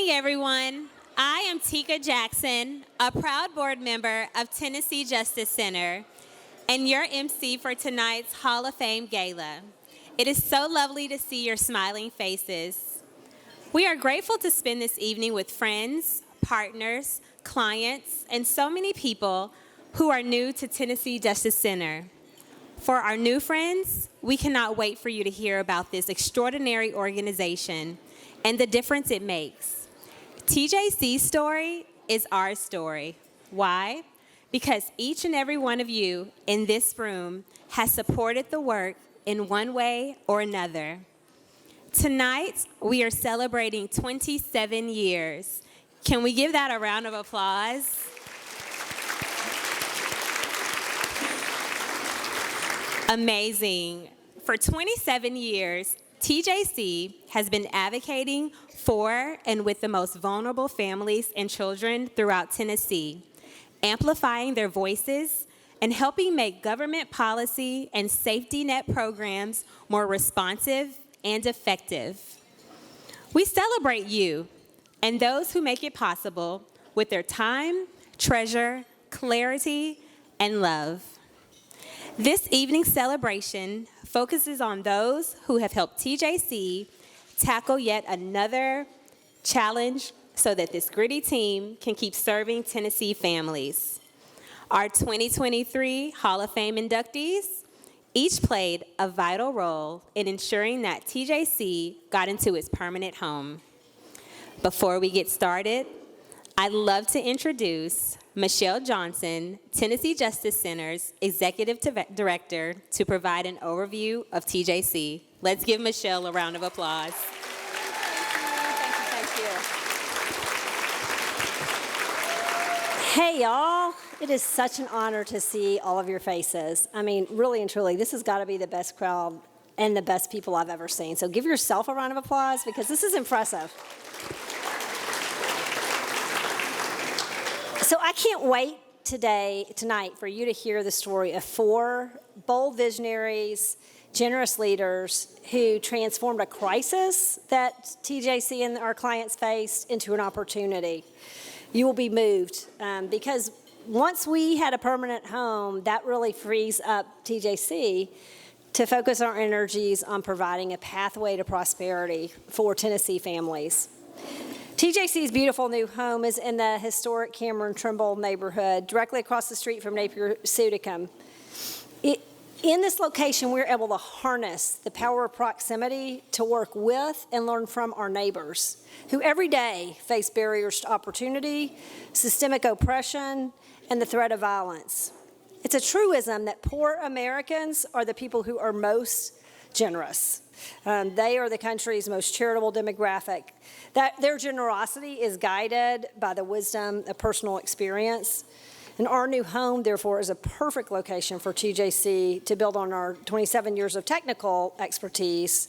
morning, everyone. I am Tika Jackson, a proud board member of Tennessee Justice Center, and your MC for tonight's Hall of Fame Gala. It is so lovely to see your smiling faces. We are grateful to spend this evening with friends, partners, clients, and so many people who are new to Tennessee Justice Center. For our new friends, we cannot wait for you to hear about this extraordinary organization and the difference it makes. TJC's story is our story. Why? Because each and every one of you in this room has supported the work in one way or another. Tonight, we are celebrating 27 years. Can we give that a round of applause? Amazing. For 27 years, TJC has been advocating for and with the most vulnerable families and children throughout Tennessee, amplifying their voices and helping make government policy and safety net programs more responsive and effective. We celebrate you and those who make it possible with their time, treasure, clarity, and love. This evening's celebration focuses on those who have helped TJC tackle yet another challenge so that this gritty team can keep serving Tennessee families. Our 2023 Hall of Fame inductees each played a vital role in ensuring that TJC got into its permanent home. Before we get started, I'd love to introduce Michelle Johnson, Tennessee Justice Center's Executive Director, to provide an overview of TJC. Let's give Michelle a round of applause. Thank you. Hey, y'all. It is such an honor to see all of your faces. I mean, really and truly, this has got to be the best crowd and the best people I've ever seen. So give yourself a round of applause because this is impressive. So I can't wait tonight for you to hear the story of 4 bold visionaries, generous leaders who transformed a crisis that TJC and our clients faced into an opportunity. You will be moved because once we had a permanent home, that really frees up TJC to focus our energies on providing a pathway to prosperity for Tennessee families. TJC's beautiful new home is in the historic Cameron Trimble neighborhood, directly across the street from Napier-Sudicum. In this location, we're able to harness the power of proximity to work with and learn from our neighbors, who every day face barriers to opportunity, systemic oppression, and the threat of violence. It's a truism that poor Americans are the people who are most generous. They are the country's most charitable demographic. That their generosity is guided by the wisdom of personal experience. And our new home, therefore, is a perfect location for TJC to build on our 27 years of technical expertise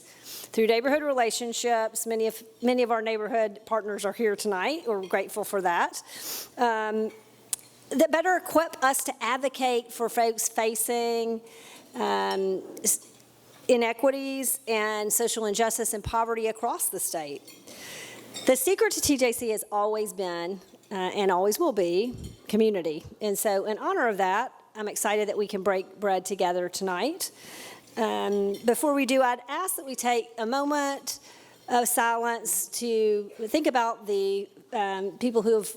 through neighborhood relationships. Many of our neighborhood partners are here tonight. We're grateful for that. That better equip us to advocate for folks facing inequities and social injustice and poverty across the state. The secret to TJC has always been, and always will be, community. And so in honor of that, I'm excited that we can break bread together tonight. Before we do, I'd ask that we take a moment of silence to think about the people who have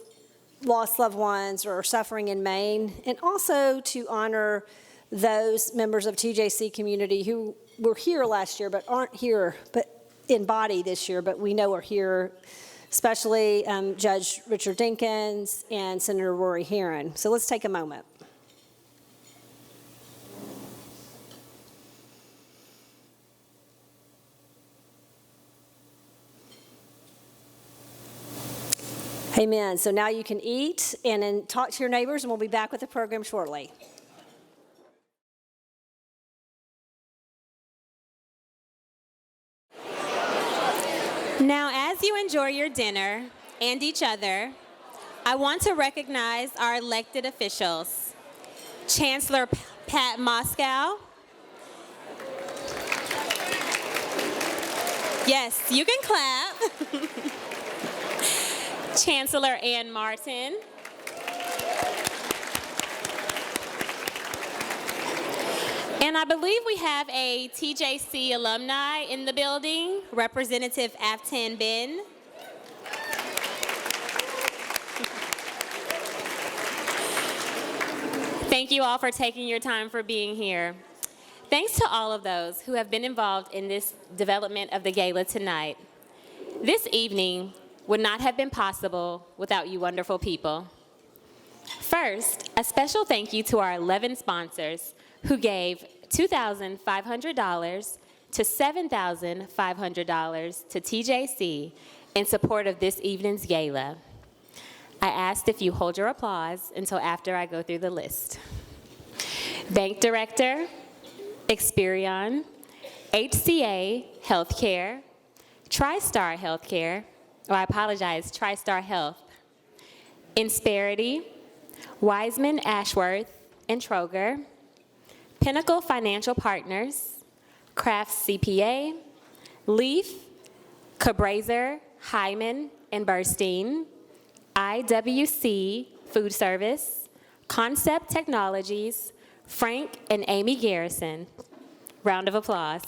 lost loved ones or are suffering in Maine, and also to honor those members of TJC community who were here last year but aren't here but in body this year, but we know are here, especially Judge Richard Dinkins and Senator Rory Herron. So let's take a moment. Amen. So now you can eat and then talk to your neighbors, and we'll be back with the program shortly. Now, as you enjoy your dinner and each other, I want to recognize our elected officials. Chancellor Pat Moskow. Yes, you can clap. Chancellor Ann Martin. And I believe we have a TJC alumni in the building, Representative Aftan Ben. Thank you all for taking your time for being here. Thanks to all of those who have been involved in this development of the gala tonight. This evening would not have been possible without you wonderful people. First, a special thank you to our 11 sponsors who gave $2,500 to $7,500 to TJC in support of this evening's gala. I asked if you hold your applause until after I go through the list. Bank Director, Experian, HCA Healthcare, TriStar Healthcare, TriStar Health, Insperity, Wiseman Ashworth and Troger, Pinnacle Financial Partners, Crafts CPA, Leaf, Cabraser, Hyman and Burstein, IWC Food Service, Concept Technologies, Frank and Amy Garrison. Round of applause.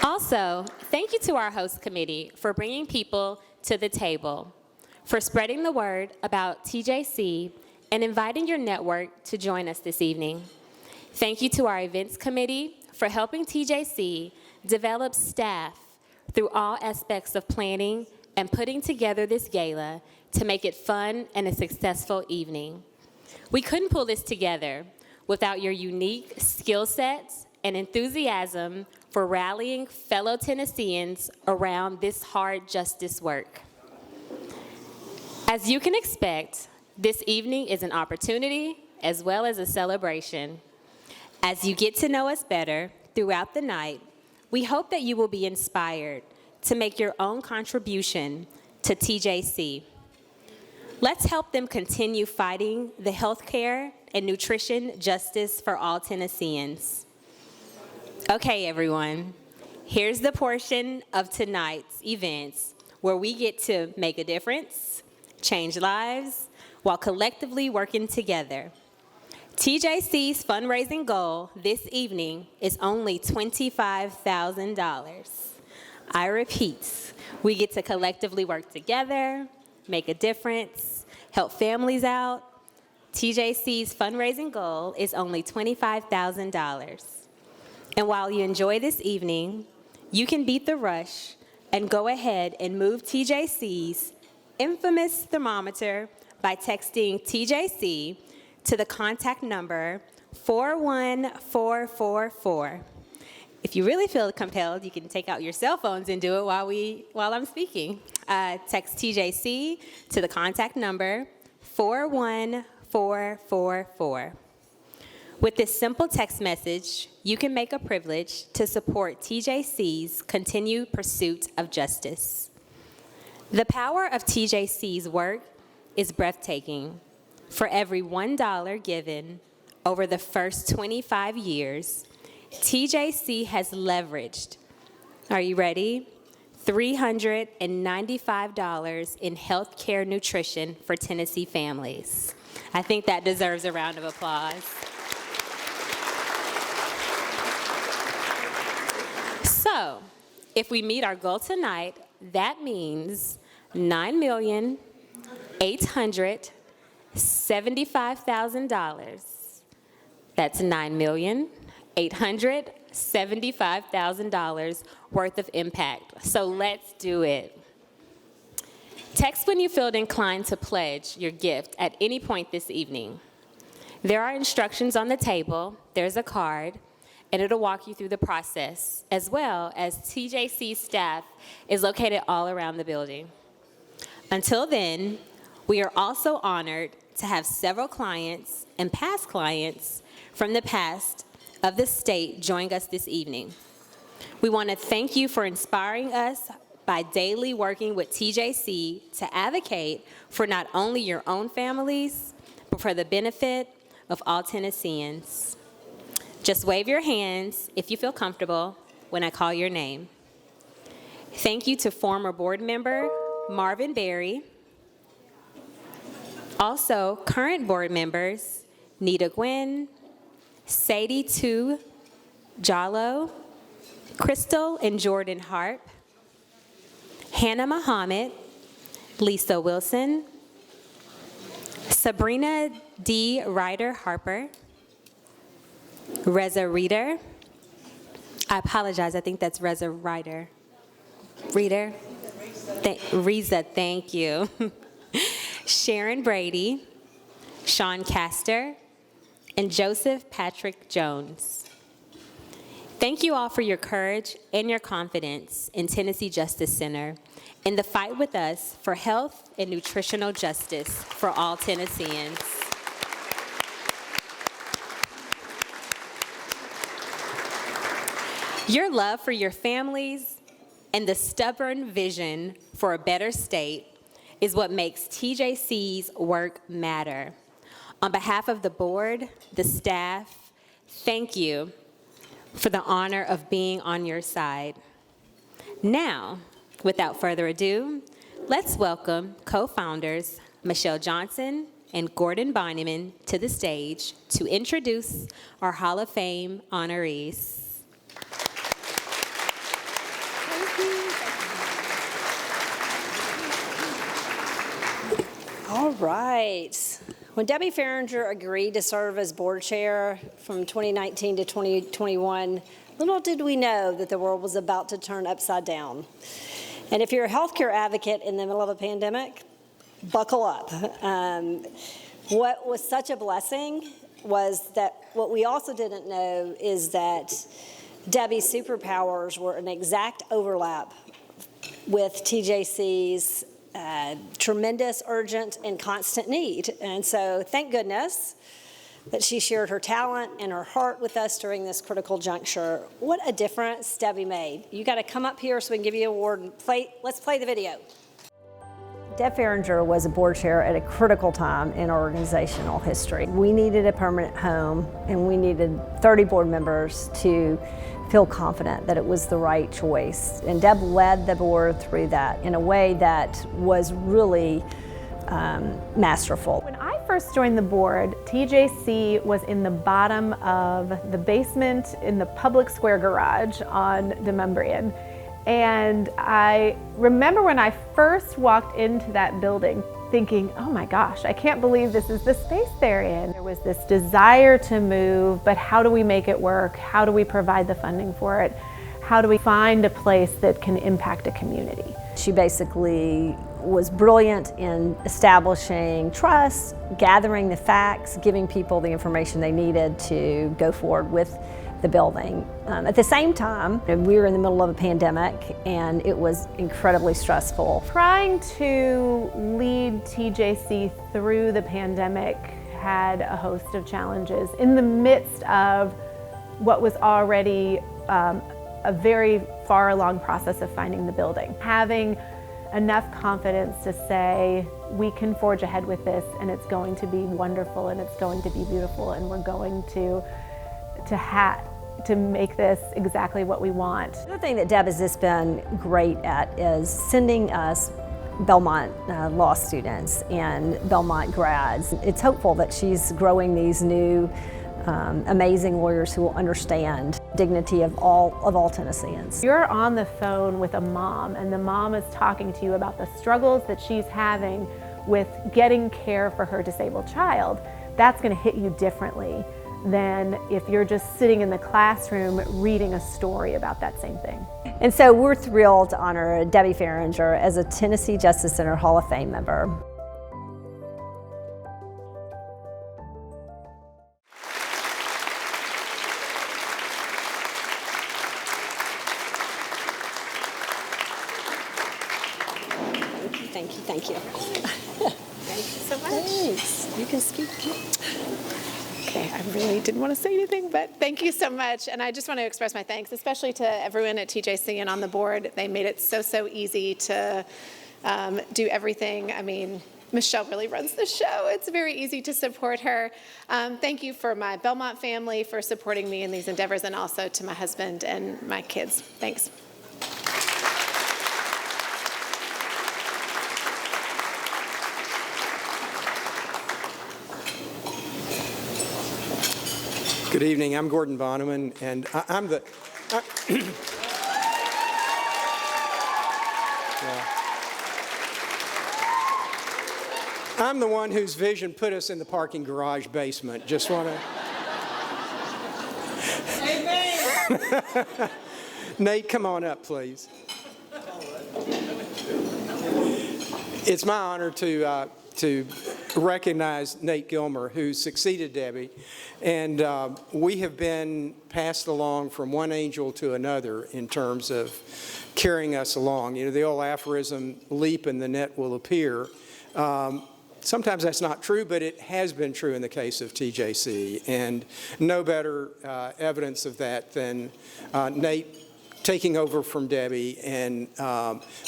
Also, thank you to our host committee for bringing people to the table, for spreading the word about TJC and inviting your network to join us this evening. Thank you to our events committee for helping TJC develop staff through all aspects of planning and putting together this gala to make it fun and a successful evening. We couldn't pull this together without your unique skill sets and enthusiasm for rallying fellow Tennesseans around this hard justice work. As you can expect, this evening is an opportunity as well as a celebration. As you get to know us better throughout the night, we hope that you will be inspired to make your own contribution to TJC. Let's help them continue fighting the healthcare and nutrition justice for all Tennesseans. Okay, everyone, here's the portion of tonight's events where we get to make a difference, change lives, while collectively working together. TJC's fundraising goal this evening is only $25,000. I repeat, we get to collectively work together, make a difference, help families out. TJC's fundraising goal is only $25,000. And while you enjoy this evening, you can beat the rush and go ahead and move TJC's infamous thermometer by texting TJC to the contact number 41444. If you really feel compelled, you can take out your cell phones and do it while I'm speaking. Text TJC to the contact number 41444. With this simple text message, you can make a privilege to support TJC's continued pursuit of justice. The power of TJC's work is breathtaking. For every $1 given over the first 25 years, TJC has leveraged, are you ready? $395 in healthcare nutrition for Tennessee families. I think that deserves a round of applause. So, if we meet our goal tonight, that means $9,875,000. That's $9,875,000 worth of impact. So let's do it. Text when you feel inclined to pledge your gift at any point this evening. There are instructions on the table. There's a card, and it'll walk you through the process, as well as TJC staff is located all around the building. Until then, we are also honored to have several clients and past clients from the past of the state join us this evening. We want to thank you for inspiring us by daily working with TJC to advocate for not only your own families, but for the benefit of all Tennesseans. Just wave your hands if you feel comfortable when I call your name. Thank you to former board member Marvin Berry. Also, current board members Nita Gwynn, Sadie Tu Jallo, Crystal and Jordan Harp, Hannah Muhammad, Lisa Wilson, Sabrina D. Ryder Harper, Reza Reeder. I apologize, I think that's Reza Ryder. Reader? Reza, thank you. Sharon Brady, Sean Castor, and Joseph Patrick Jones. Thank you all for your courage and your confidence in Tennessee Justice Center in the fight with us for health and nutritional justice for all Tennesseans. Your love for your families and the stubborn vision for a better state is what makes TJC's work matter. On behalf of the board, the staff, thank you for the honor of being on your side. Now, without further ado, let's welcome co-founders Michelle Johnson and Gordon Bonneyman to the stage to introduce our Hall of Fame honorees. All right. When Debbie Farringer agreed to serve as board chair from 2019 to 2021, little did we know that the world was about to turn upside down. And if you're a healthcare advocate in the middle of a pandemic, buckle up. What was such a blessing was that what we also didn't know is that Debbie's superpowers were an exact overlap with TJC's tremendous, urgent, and constant need. And so thank goodness that she shared her talent and her heart with us during this critical juncture. What a difference Debbie made. You got to come up here so we can give you an award and let's play the video. Deb Farringer was a board chair at a critical time in our organizational history. We needed a permanent home, and we needed 30 board members to feel confident that it was the right choice. And Deb led the board through that in a way that was really masterful. When I first joined the board, TJC was in the bottom of the basement in the public square garage on Demumbrian. And I remember when I first walked into that building thinking, oh my gosh, I can't believe this is the space they're in. There was this desire to move, but how do we make it work? How do we provide the funding for it? How do we find a place that can impact a community? She basically was brilliant in establishing trust, gathering the facts, giving people the information they needed to go forward with the building. At the same time, we were in the middle of a pandemic and it was incredibly stressful. Trying to lead TJC through the pandemic had a host of challenges in the midst of what was already a very far along process of finding the building. Having enough confidence to say, we can forge ahead with this and it's going to be wonderful and it's going to be beautiful and we're going to make this exactly what we want. The other thing that Deb has just been great at is sending us Belmont law students and Belmont grads. It's hopeful that she's growing these new amazing lawyers who will understand dignity of all Tennesseans. You're on the phone with a mom and the mom is talking to you about the struggles that she's having with getting care for her disabled child. That's going to hit you differently than if you're just sitting in the classroom reading a story about that same thing. And so we're thrilled to honor Debbie Farringer as a Tennessee Justice Center Hall of Fame member. Thank you. Thank you so much. Thanks. You can speak. Okay, I really didn't want to say anything, but thank you so much. And I just want to express my thanks, especially to everyone at TJC and on the board. They made it so easy to do everything. I mean, Michelle really runs the show. It's very easy to support her. Thank you for my Belmont family for supporting me in these endeavors, and also to my husband and my kids. Thanks. Good evening. I'm Gordon Vonneman, and I'm the. I'm the one whose vision put us in the parking garage basement. Just want to. Amen. Nate, come on up, please. It's my honor to recognize Nate Gilmer, who succeeded Debbie, and we have been passed along from one angel to another in terms of carrying us along. You know, the old aphorism, leap and the net will appear. Sometimes that's not true, but it has been true in the case of TJC, and no better evidence of that than Nate taking over from Debbie and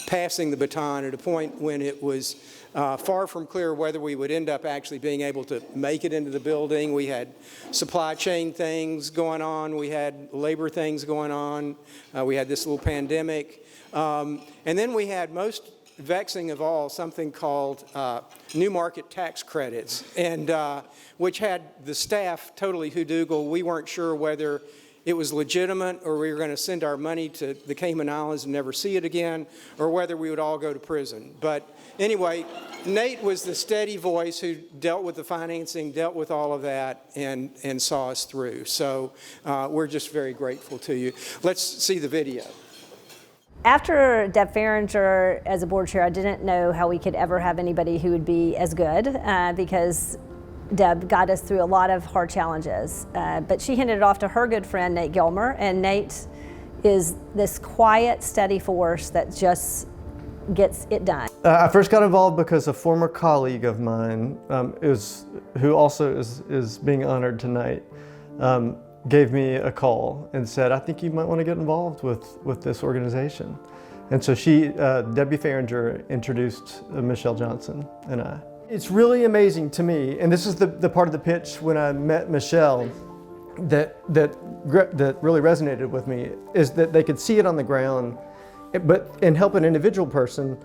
passing the baton at a point when it was far from clear whether we would end up actually being able to make it into the building. We had supply chain things going on. We had labor things going on. We had this little pandemic. And then we had, most vexing of all, something called new market tax credits, and which had the staff totally hoodoogle. We weren't sure whether it was legitimate, or we were going to send our money to the Cayman Islands and never see it again, or whether we would all go to prison. But anyway, Nate was the steady voice who dealt with the financing, dealt with all of that, and saw us through. So we're just very grateful to you. Let's see the video. After Deb Farringer as a board chair, I didn't know how we could ever have anybody who would be as good because Deb got us through a lot of hard challenges. But she handed it off to her good friend, Nate Gilmer, and Nate is this quiet, steady force that just gets it done. I first got involved because a former colleague of mine, who also is being honored tonight, gave me a call and said, I think you might want to get involved with this organization. And so Debbie Farringer introduced Michelle Johnson and I. It's really amazing to me, and this is the part of the pitch when I met Michelle that really resonated with me, is that they could see it on the ground and help an individual person,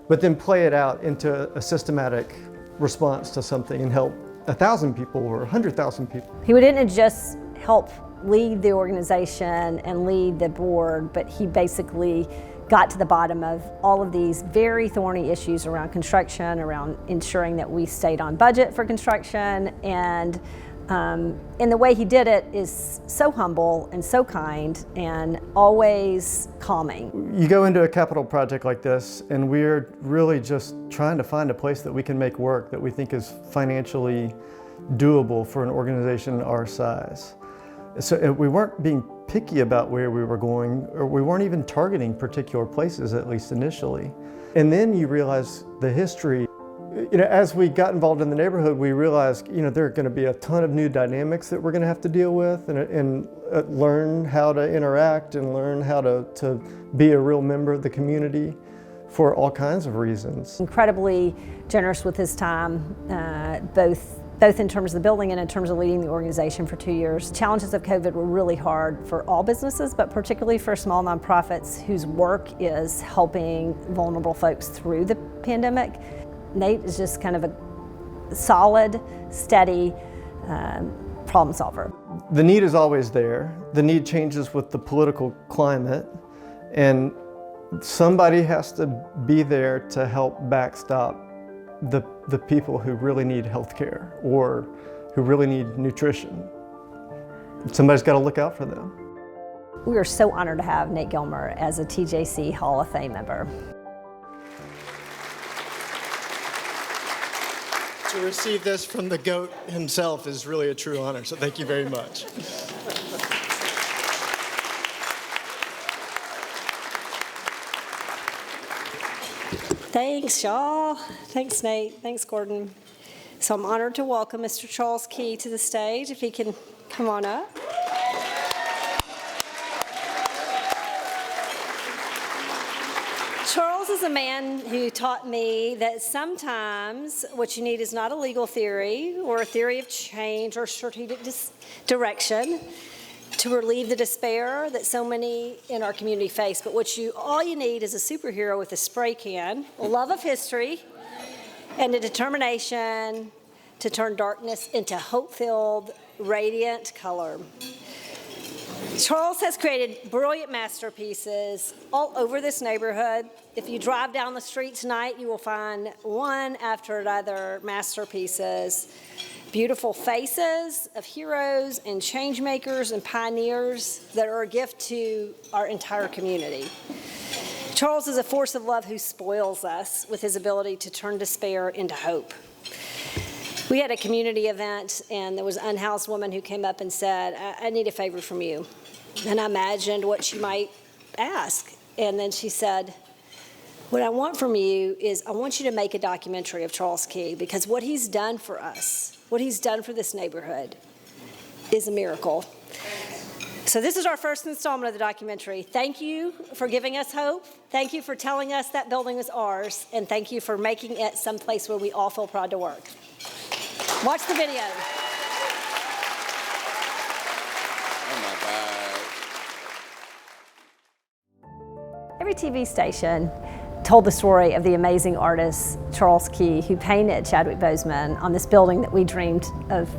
but then play it out into a systematic response to something and help 1,000 people or 100,000 people. He didn't just help lead the organization and lead the board, but he basically got to the bottom of all of these very thorny issues around construction, around ensuring that we stayed on budget for construction, and the way he did it is so humble and so kind and always calming. You go into a capital project like this, and we're really just trying to find a place that we can make work that we think is financially doable for an organization our size. So we weren't being picky about where we were going, or we weren't even targeting particular places, at least initially. And then you realize the history. You know, as we got involved in the neighborhood, we realized, you know, there are going to be a ton of new dynamics that we're going to have to deal with and learn how to interact and learn how to be a real member of the community for all kinds of reasons. Incredibly generous with his time, both in terms of the building and in terms of leading the organization for 2 years. Challenges of COVID were really hard for all businesses, but particularly for small nonprofits whose work is helping vulnerable folks through the pandemic. Nate is just kind of a solid, steady problem solver. The need is always there. The need changes with the political climate, and somebody has to be there to help backstop the people who really need health care or who really need nutrition. Somebody's got to look out for them. We are so honored to have Nate Gilmer as a TJC Hall of Fame member. To receive this from the GOAT himself is really a true honor, so thank you very much. Thanks, y'all. Thanks, Nate. Thanks, Gordon. So I'm honored to welcome Mr. Charles Key to the stage, if he can come on up. Charles is is a man who taught me that sometimes what you need is not a legal theory or a theory of change or strategic direction to relieve the despair that so many in our community face. But all you need is a superhero with a spray can, a love of history, and a determination to turn darkness into hope-filled, radiant color. Charles has created brilliant masterpieces all over this neighborhood. If you drive down the street tonight, you will find one after another masterpieces. Beautiful faces of heroes and change makers and pioneers that are a gift to our entire community. Charles is a force of love who spoils us with his ability to turn despair into hope. We had a community event, and there was an unhoused woman who came up and said, I need a favor from you. And I imagined what she might ask. And then she said, what I want from you is I want you to make a documentary of Charles Key, because what he's done for us, what he's done for this neighborhood is a miracle. So this is our first installment of the documentary. Thank you for giving us hope. Thank you for telling us that building is ours. And thank you for making it someplace where we all feel proud to work. Watch the video. Every TV station told the story of the amazing artist Charles Key, who painted Chadwick Boseman on this building that we dreamed of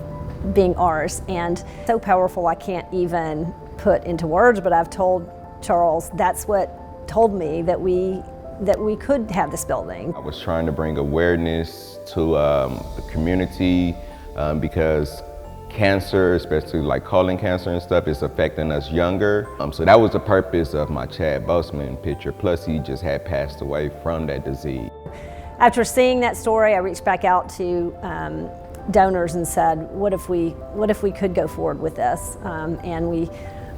being ours. And so powerful I can't even put into words, but I've told Charles that's what told me that we could have this building. I was trying to bring awareness to the community because cancer, especially like colon cancer and stuff, is affecting us younger. So that was the purpose of my Chad Boseman picture. Plus he just had passed away from that disease. After seeing that story, I reached back out to donors and said, what if we could go forward with this? And we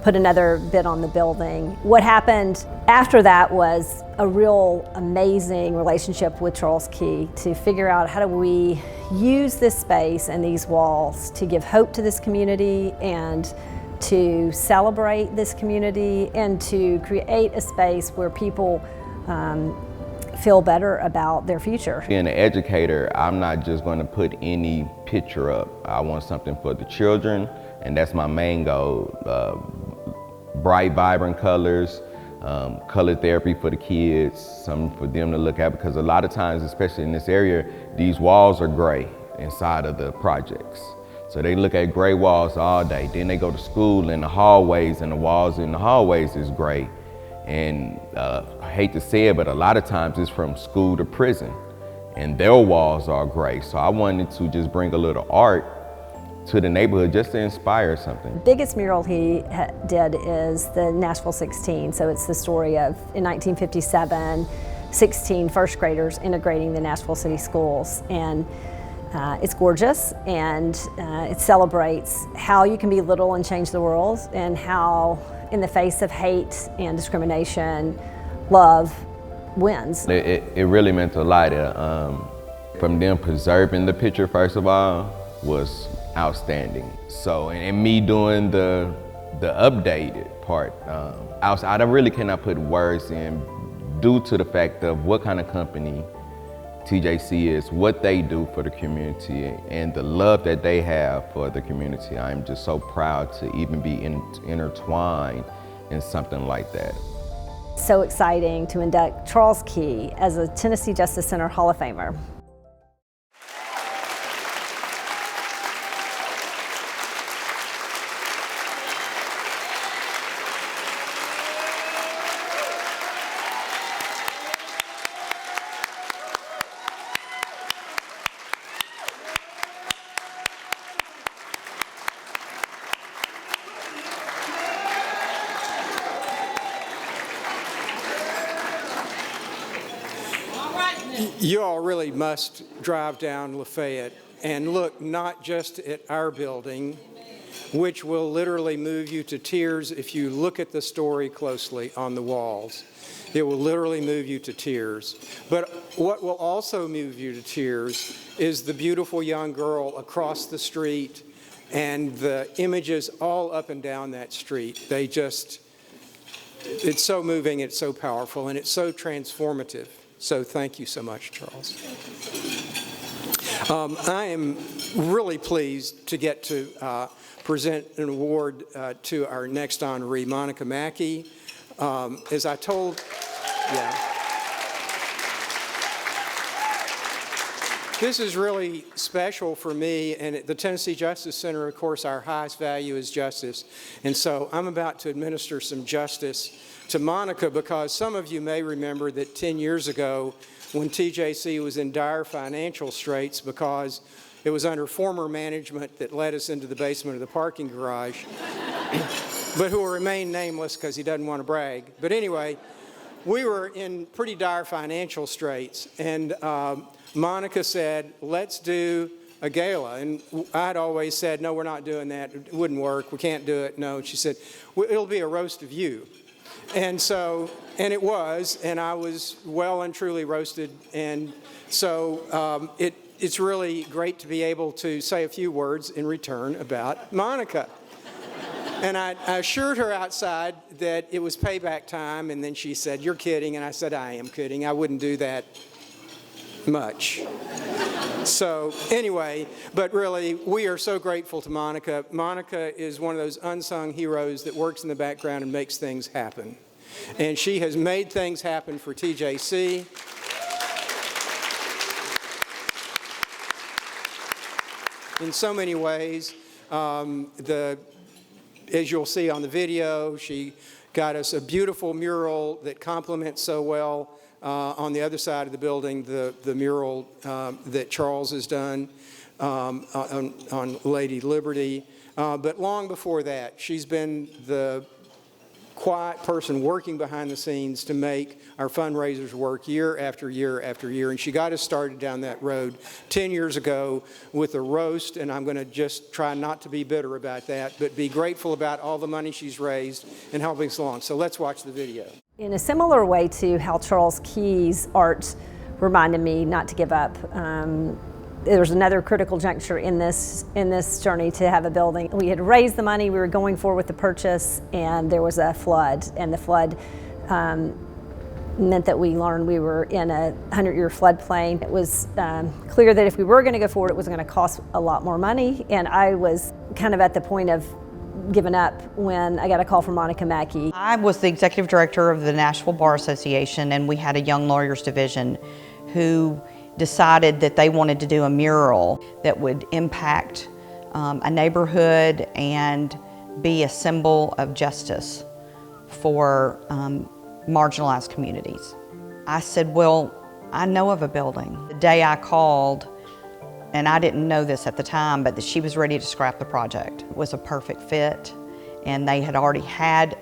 put another bid on the building. What happened after that was a real amazing relationship with Charles Key to figure out how do we use this space and these walls to give hope to this community and to celebrate this community and to create a space where people feel better about their future. Being an educator, I'm not just going to put any picture up. I want something for the children, and that's my main goal. Bright, vibrant colors, color therapy for the kids, something for them to look at, because a lot of times, especially in this area, these walls are gray inside of the projects. So they look at gray walls all day. Then they go to school in the hallways, and the walls in the hallways is gray. And I hate to say it, but a lot of times it's from school to prison, and their walls are gray. So I wanted to just bring a little art to the neighborhood just to inspire something. The biggest mural he did is the Nashville 16. So it's the story of, in 1957, 16 first graders integrating the Nashville City Schools. And it's gorgeous, and it celebrates how you can be little and change the world, and how in the face of hate and discrimination, love wins. It really meant a lot. From them preserving the picture, first of all, was outstanding. So, and me doing the updated part, I really cannot put words in due to the fact of what kind of company TJC is, what they do for the community, and the love that they have for the community. I'm just so proud to even be intertwined in something like that. So exciting to induct Charles Key as a Tennessee Justice Center Hall of Famer. You all really must drive down Lafayette and look not just at our building, which will literally move you to tears if you look at the story closely on the walls. It will literally move you to tears. But what will also move you to tears is the beautiful young girl across the street and the images all up and down that street. It's so moving, it's so powerful, and it's so transformative. So thank you so much, Charles. I am really pleased to get to present an award to our next honoree, Monica Mackey. As I told, this is really special for me, and at the Tennessee Justice Center, of course, our highest value is justice. And so I'm about to administer some justice to Monica, because some of you may remember that 10 years ago, when TJC was in dire financial straits because it was under former management that led us into the basement of the parking garage, but who will remain nameless because he doesn't want to brag. But anyway, we were in pretty dire financial straits, and Monica said, let's do a gala. And I'd always said, no, we're not doing that. It wouldn't work. We can't do it. No. She said, it'll be a roast of you. And so, and it was, and I was well and truly roasted. And so it's really great to be able to say a few words in return about Monica. And I assured her outside that it was payback time, and then she said, you're kidding. And I said, I am kidding. I wouldn't do that much. So anyway, but really, we are so grateful to Monica. Monica is one of those unsung heroes that works in the background and makes things happen. And she has made things happen for TJC. In so many ways. As you'll see on the video, she got us a beautiful mural that complements so well on the other side of the building, the mural that Charles has done on Lady Liberty. But long before that, she's been the quiet person working behind the scenes to make our fundraisers work year after year after year. And she got us started down that road 10 years ago with a roast, and I'm going to just try not to be bitter about that, but be grateful about all the money she's raised and helping us along. So let's watch the video. In a similar way to how Charles Key's art reminded me not to give up, there was another critical juncture in this journey to have a building. We had raised the money, we were going forward with the purchase, and there was a flood. And the flood meant that we learned we were in a 100-year floodplain. It was clear that if we were going to go forward, it was going to cost a lot more money. And I was kind of at the point of giving up when I got a call from Monica Mackey. I was the executive director of the Nashville Bar Association, and we had a young lawyers division who decided that they wanted to do a mural that would impact a neighborhood and be a symbol of justice for marginalized communities. I said, well, I know of a building. The day I called, and I didn't know this at the time, but that she was ready to scrap the project. It was a perfect fit, and they had already had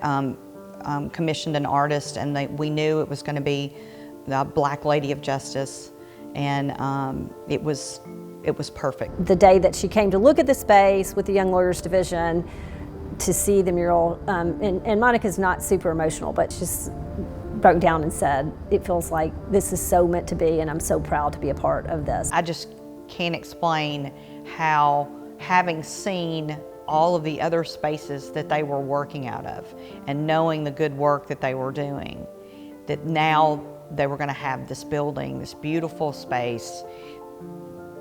commissioned an artist, and we knew it was going to be the Black Lady of Justice. And it was perfect. The day that she came to look at the space with the Young Lawyers Division to see the mural, and Monica's not super emotional, but she just broke down and said, it feels like this is so meant to be, and I'm so proud to be a part of this. I just can't explain how, having seen all of the other spaces that they were working out of and knowing the good work that they were doing, that now they were going to have this building, this beautiful space.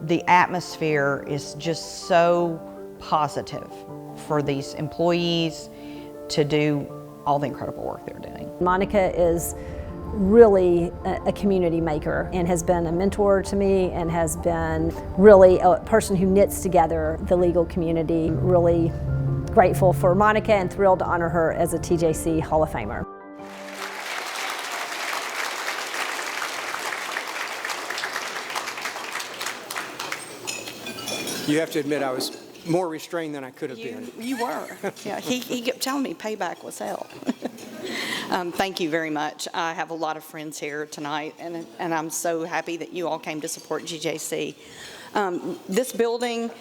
The atmosphere is just so positive for these employees to do all the incredible work they're doing. Monica is really a community maker and has been a mentor to me and has been really a person who knits together the legal community. Really grateful for Monica and thrilled to honor her as a TJC Hall of Famer. You have to admit I was more restrained than I could have been. You were. Yeah, he kept telling me payback was hell. Thank you very much. I have a lot of friends here tonight, and I'm so happy that you all came to support GJC. This building,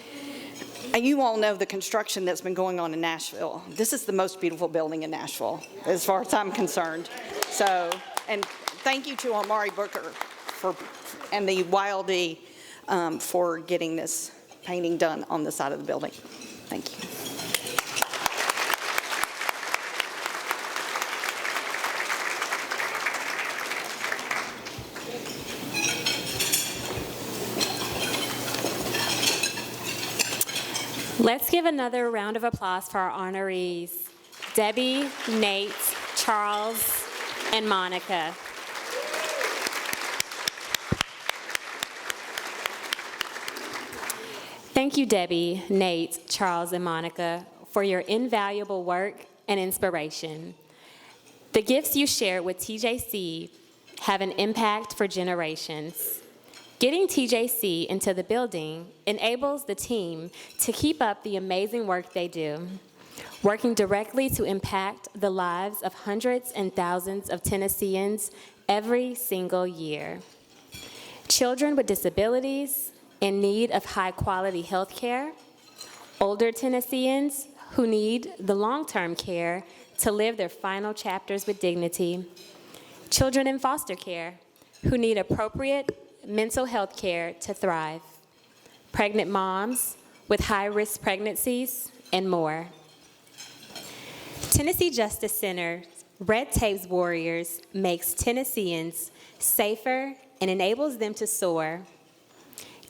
you all know the construction that's been going on in Nashville. This is the most beautiful building in Nashville, as far as I'm concerned. So, and thank you to Amari Booker and the YLD for getting this painting done on the side of the building. Thank you. Let's give another round of applause for our honorees, Debbie, Nate, Charles, and Monica. Thank you, Debbie, Nate, Charles, and Monica, for your invaluable work and inspiration. The gifts you shared with TJC have an impact for generations. Getting TJC into the building enables the team to keep up the amazing work they do, working directly to impact the lives of hundreds and thousands of Tennesseans every single year. Children with disabilities in need of high-quality health care, older Tennesseans who need the long-term care to live their final chapters with dignity, children in foster care who need appropriate mental health care to thrive, pregnant moms with high-risk pregnancies, and more. Tennessee Justice Center Red Tape's Warriors makes Tennesseans safer and enables them to soar.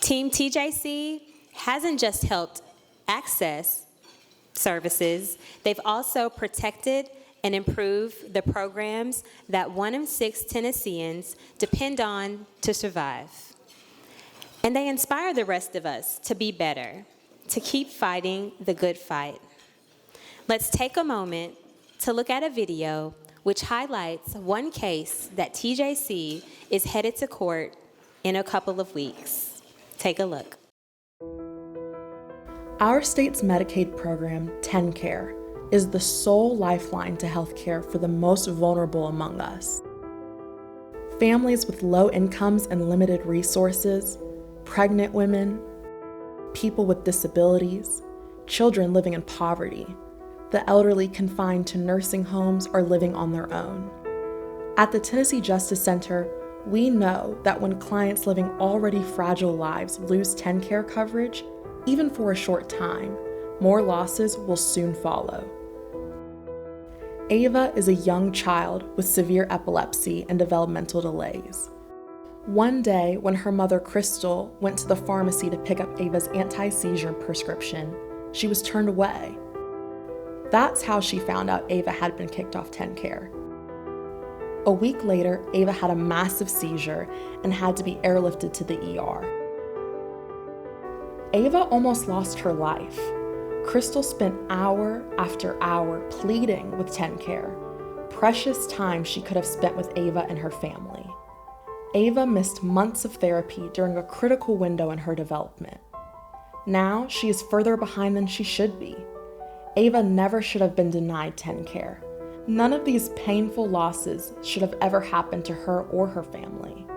Team TJC hasn't just helped access services, they've also protected and improved the programs that 1 in 6 Tennesseans depend on to survive. And they inspire the rest of us to be better, to keep fighting the good fight. Let's take a moment to look at a video which highlights one case that TJC is headed to court in a couple of weeks. Take a look. Our state's Medicaid program, TennCare, is the sole lifeline to healthcare for the most vulnerable among us. Families with low incomes and limited resources, pregnant women, people with disabilities, children living in poverty, the elderly confined to nursing homes or living on their own. At the Tennessee Justice Center, we know that when clients living already fragile lives lose TennCare coverage, even for a short time, more losses will soon follow. Ava is a young child with severe epilepsy and developmental delays. One day, when her mother, Crystal, went to the pharmacy to pick up Ava's anti-seizure prescription, she was turned away. That's how she found out Ava had been kicked off TennCare. A week later, Ava had a massive seizure and had to be airlifted to the ER. Ava almost lost her life. Crystal spent hour after hour pleading with TennCare, precious time she could have spent with Ava and her family. Ava missed months of therapy during a critical window in her development. Now she is further behind than she should be. Ava never should have been denied TennCare. None of these painful losses should have ever happened to her or her family.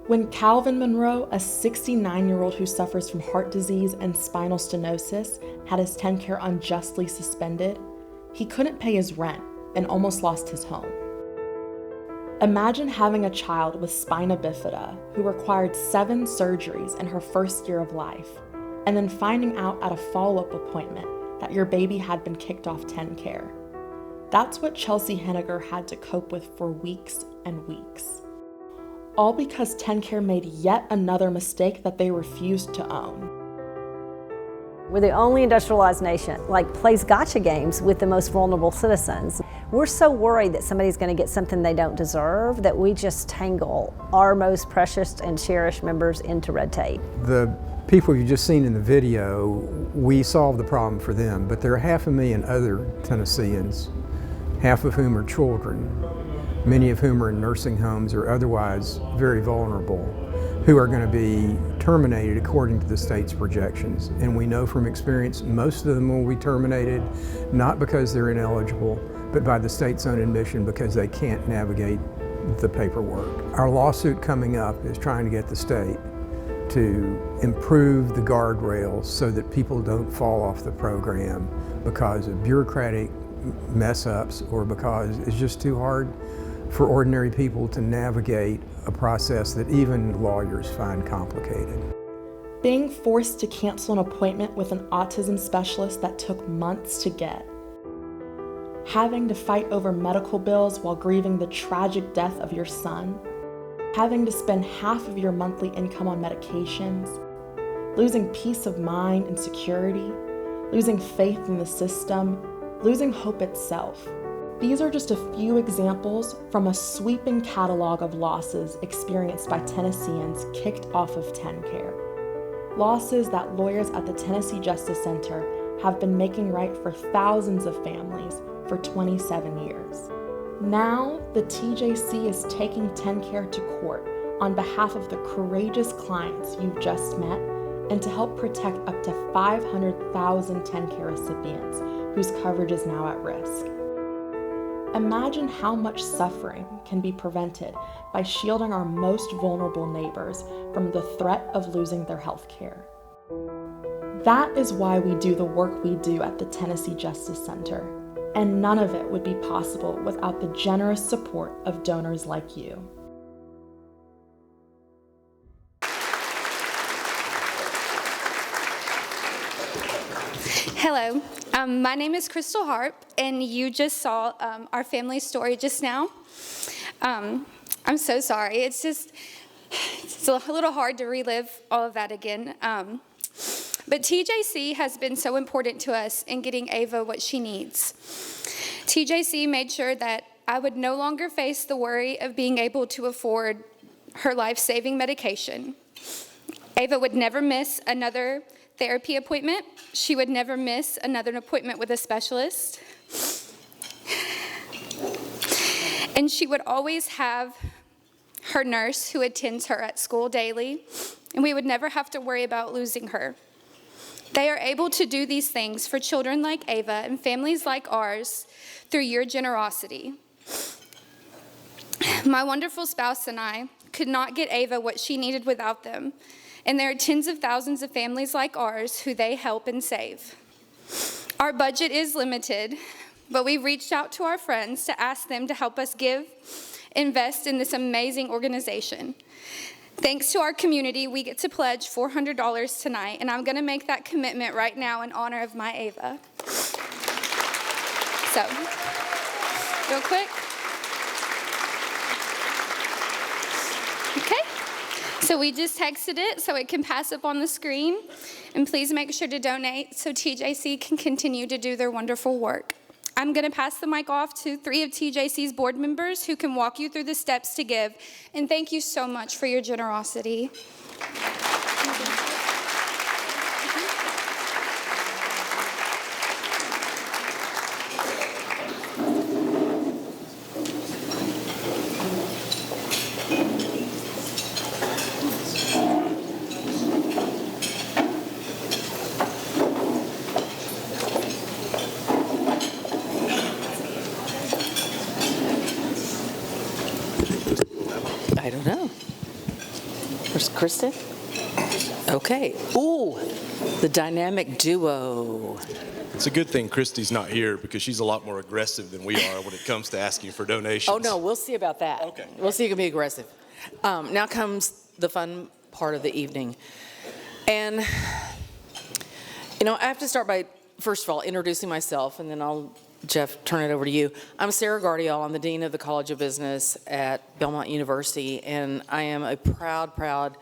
When Calvin Monroe, a 69-year-old who suffers from heart disease and spinal stenosis, had his TennCare unjustly suspended, he couldn't pay his rent and almost lost his home. Imagine having a child with spina bifida who required 7 surgeries in her first year of life, and then finding out at a follow-up appointment that your baby had been kicked off TennCare. That's what Chelsea Henniger had to cope with for weeks and weeks. All because TennCare made yet another mistake that they refused to own. We're the only industrialized nation plays gotcha games with the most vulnerable citizens. We're so worried that somebody's going to get something they don't deserve that we just tangle our most precious and cherished members into red tape. The people you've just seen in the video, we solved the problem for them, but there are 500,000 other Tennesseans, half of whom are children, many of whom are in nursing homes or otherwise very vulnerable, who are going to be terminated according to the state's projections. And we know from experience, most of them will be terminated, not because they're ineligible, but by the state's own admission because they can't navigate the paperwork. Our lawsuit coming up is trying to get the state to improve the guardrails so that people don't fall off the program because of bureaucratic mess-ups or because it's just too hard for ordinary people to navigate a process that even lawyers find complicated. Being forced to cancel an appointment with an autism specialist that took months to get. Having to fight over medical bills while grieving the tragic death of your son. Having to spend half of your monthly income on medications. losing peace of mind and security, losing faith in the system, losing hope itself. These are just a few examples from a sweeping catalog of losses experienced by Tennesseans kicked off of TennCare. Losses that lawyers at the Tennessee Justice Center have been making right for thousands of families for 27 years. Now, the TJC is taking TennCare to court on behalf of the courageous clients you've just met and to help protect up to 500,000 TennCare recipients whose coverage is now at risk. Imagine how much suffering can be prevented by shielding our most vulnerable neighbors from the threat of losing their health care. That is why we do the work we do at the Tennessee Justice Center, and none of it would be possible without the generous support of donors like you. Hello, my name is Crystal Harp, and you just saw our family story just now. I'm so sorry. It's a little hard to relive all of that again. But TJC has been so important to us in getting Ava what she needs. TJC made sure that I would no longer face the worry of being able to afford her life-saving medication. Ava would never miss another therapy appointment. She would never miss another appointment with a specialist. And she would always have her nurse who attends her at school daily, and we would never have to worry about losing her. They are able to do these things for children like Ava and families like ours through your generosity. My wonderful spouse and I could not get Ava what she needed without them. And there are tens of thousands of families like ours who they help and save. Our budget is limited, but we've reached out to our friends to ask them to help us invest in this amazing organization. Thanks to our community, we get to pledge $400 tonight, and I'm gonna make that commitment right now in honor of my Ava. So, real quick. Okay. So we just texted it so it can pass up on the screen. And please make sure to donate so TJC can continue to do their wonderful work. I'm going to pass the mic off to 3 of TJC's board members who can walk you through the steps to give. And thank you so much for your generosity. I don't know. Where's Kristen? Okay. Ooh, the dynamic duo. It's a good thing Christy's not here because she's a lot more aggressive than we are when it comes to asking for donations. Oh, no, we'll see about that. Okay. We'll see who can be aggressive. Now comes the fun part of the evening. And, you know, I have to start by, first of all, introducing myself, and then I'll, Jeff, turn it over to you. I'm Sarah Gardial. I'm the Dean of the College of Business at Belmont University, and I am a proud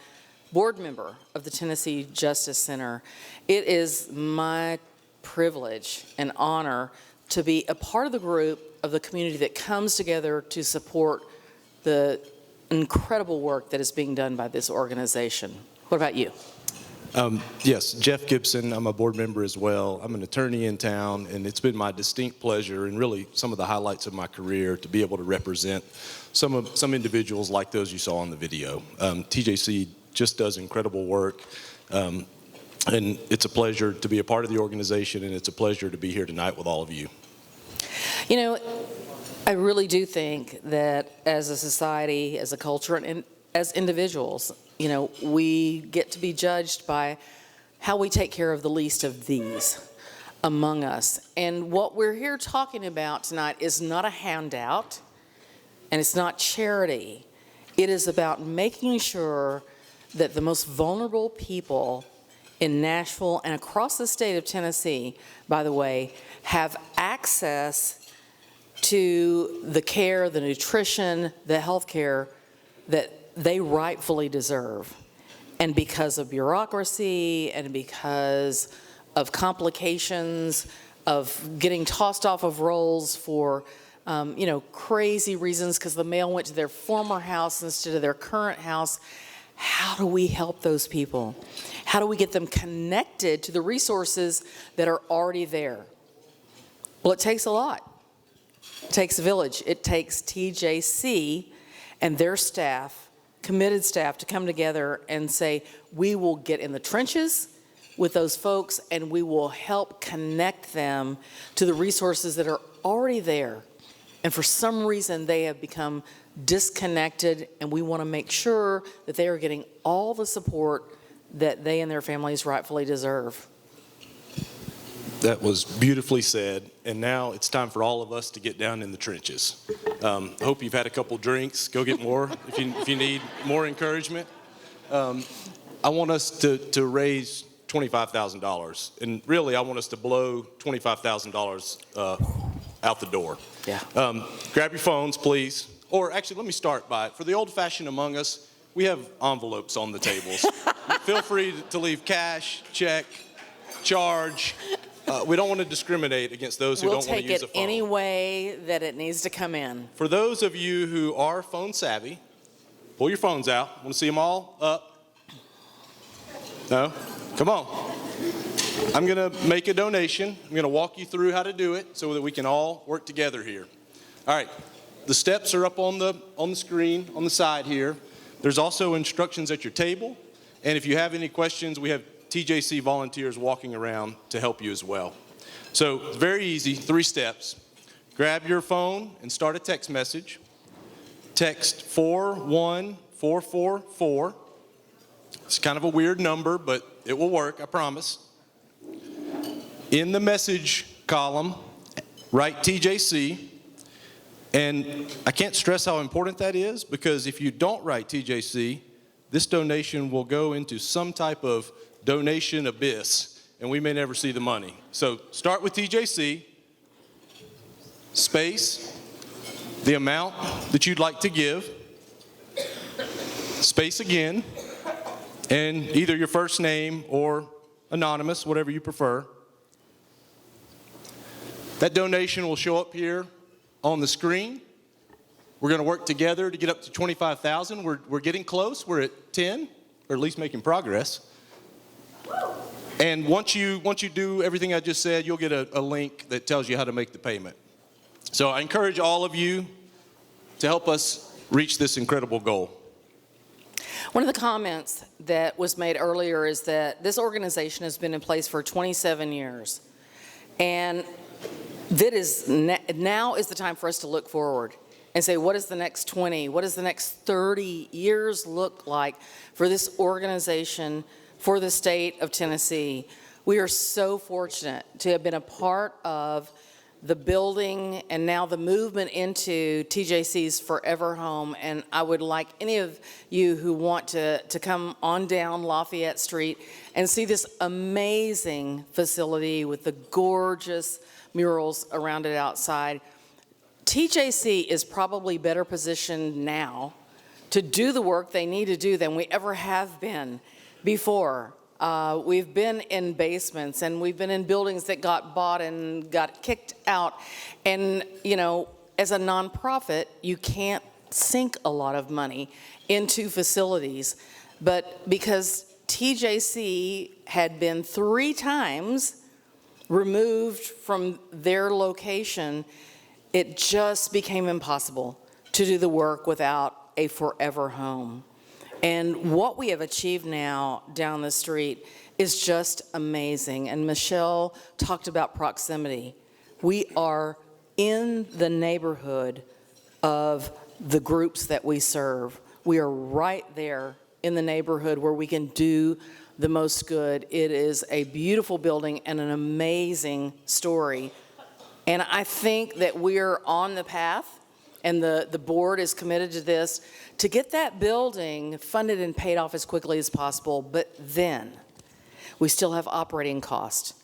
board member of the Tennessee Justice Center. It is my privilege and honor to be a part of the group of the community that comes together to support the incredible work that is being done by this organization. What about you? Yes, Jeff Gibson. I'm a board member as well. I'm an attorney in town, and it's been my distinct pleasure and really some of the highlights of my career to be able to represent some individuals like those you saw on the video. TJC just does incredible work, and it's a pleasure to be a part of the organization, and it's a pleasure to be here tonight with all of you. You know, I really do think that as a society, as a culture, and as individuals, you know, we get to be judged by how we take care of the least of these among us. And what we're here talking about tonight is not a handout, and it's not charity. It is about making sure that the most vulnerable people in Nashville and across the state of Tennessee, by the way, have access to the care, the nutrition, the health care that they rightfully deserve. And because of bureaucracy and because of complications of getting tossed off of rolls for crazy reasons because the mail went to their former house instead of their current house, how do we help those people? How do we get them connected to the resources that are already there? Well, it takes a lot. It takes a village. It takes TJC and their staff, committed staff, to come together and say, we will get in the trenches with those folks and we will help connect them to the resources that are already there. And for some reason, they have become disconnected, and we want to make sure that they are getting all the support that they and their families rightfully deserve. That was beautifully said, and now it's time for all of us to get down in the trenches. I hope you've had a couple drinks. Go get more if you need more encouragement. I want us to raise $25,000, and really I want us to blow $25,000 out the door. Yeah. Grab your phones, please. Or actually, let me start by, for the old-fashioned among us, we have envelopes on the tables. Feel free to leave cash, check, charge. We don't want to discriminate against those who don't want to use a phone. We'll take it any way that it needs to come in. For those of you who are phone savvy, pull your phones out. Want to see them all up? No? Come on. I'm going to make a donation. I'm going to walk you through how to do it so that we can all work together here. All right. The steps are up on the screen on the side here. There's also instructions at your table. And if you have any questions, we have TJC volunteers walking around to help you as well. So it's very easy, 3 steps. Grab your phone and start a text message. Text 41444. It's kind of a weird number, but it will work, I promise. In the message column, write TJC. And I can't stress how important that is, because if you don't write TJC, this donation will go into some type of donation abyss, and we may never see the money. So start with TJC, space, the amount that you'd like to give, space again, and either your first name or anonymous, whatever you prefer. That donation will show up here on the screen. We're going to work together to get up to $25,000. We're getting close. We're at 10, or at least making progress. And once you do everything I just said, you'll get a link that tells you how to make the payment. So I encourage all of you to help us reach this incredible goal. One of the comments that was made earlier is that this organization has been in place for 27 years. And that is now is the time for us to look forward and say, what does the next 20, what does the next 30 years look like for this organization, for the state of Tennessee? We are so fortunate to have been a part of the building and now the movement into TJC's Forever Home. And I would like any of you who want to come on down Lafayette Street and see this amazing facility with the gorgeous murals around it outside. TJC is probably better positioned now to do the work they need to do than we ever have been before. We've been in basements and we've been in buildings that got bought and got kicked out. And, as a nonprofit, you can't sink a lot of money into facilities. But because TJC had been 3 times removed from their location, it just became impossible to do the work without a forever home. And what we have achieved now down the street is just amazing. And Michelle talked about proximity. We are in the neighborhood of the groups that we serve. We are right there in the neighborhood where we can do the most good. It is a beautiful building and an amazing story. And I think that we're on the path, and the board is committed to this, to get that building funded and paid off as quickly as possible. But then we still have operating costs.